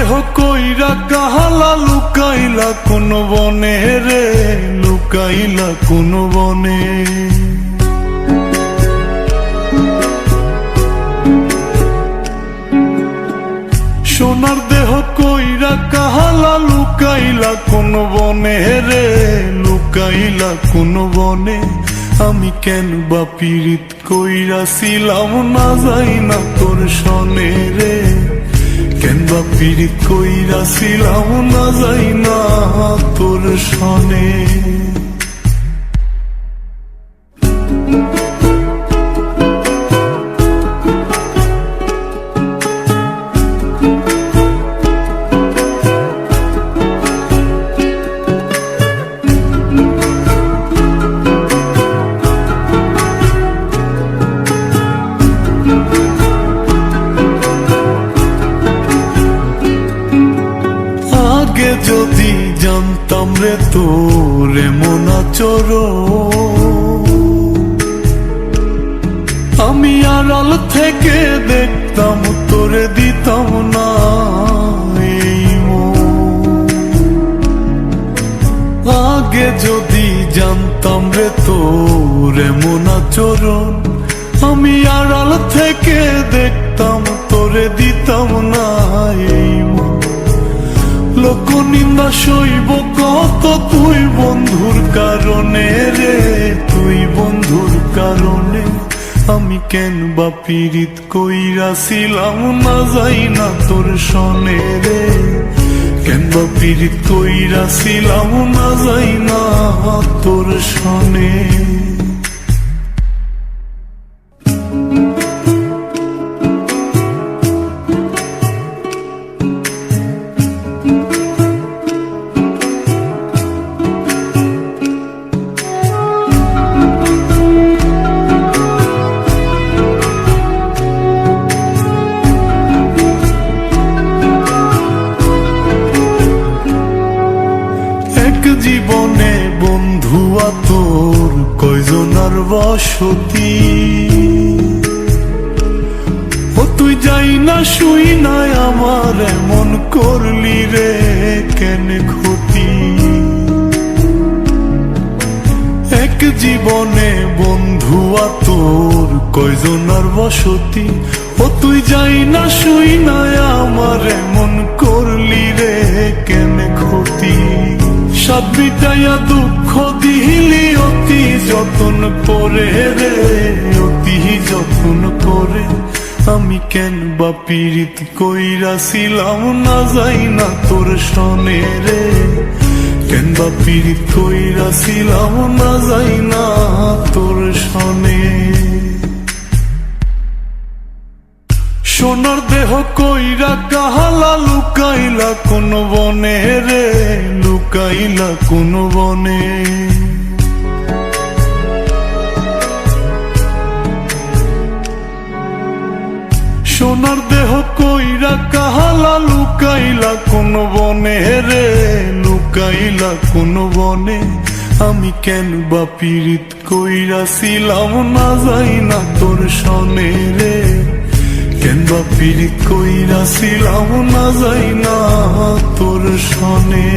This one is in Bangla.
দেহ কইরা কাহালা লুকাইলা কোন বনে রে, লুকাইলা কোন বনে। সোনার দেহ কইরা কাহালা লুকাইলা কোন বনে রে, লুকাইলা কোন বনে। আমি কেন বা পীড়িত কইরাছিলাম না যাই না তোর সনে রে, কেন বা পীড়িত কইরাছিলাম না যাই না তোর সনে। আগে যদি জানতাম রে তোর এমন আচরণ, আমি আড়াল থেকে দেখতাম তোরে দিতাম না এই মন। আগে যদি জানতাম রে তোর এমন আচরণ, আমি আড়াল থেকে দেখতাম তোরে দিতাম না এই মন। লোক নিন্দা সইব কত তুই বন্ধুর কারণে রে, তুই বন্ধুর কারণে। আমি কেন বা পীড়িত কইরাছিলাম না যাই না তোর সনে রে, কেন বা পীড়িত কইরাছিলাম না যাই না তোর সনে। জীবনে বন্ধু তোর কয়জনার বসতি, ও তুই যাই না শুই নাই আমার এমন করলি রে কেন ক্ষতি। এক জীবনে বন্ধু তোর কয়জনার বসতি, ও তুই যাই না শুই নাই আমার এমন করলি রে কেন ক্ষতি। সাত বিটাইয়া দুঃখ দিলি অতি যতন করে রে, অতি যতন করে। আমি কেন বা পীড়িত কইরাছিলাম না যাই না তোর সনে রে, কেন বা পীড়িত কইরাছিলাম না যাই না তোর সনে। সোনার দেহ কইরা কাহালা লুকাইলা কোন বনে রে, লুকাইলা কোন বনে। সোনার দেহ কইরা কাহালা লুকাইলা কোন বনে রে, লুকাইলা কোন বনে। আমি কেন বা পীড়িত কইরাছিলাম না যাই না তোর সনে রে, কেন বা পীড়িত কইরাছিলাম না যাই না তোর সনে।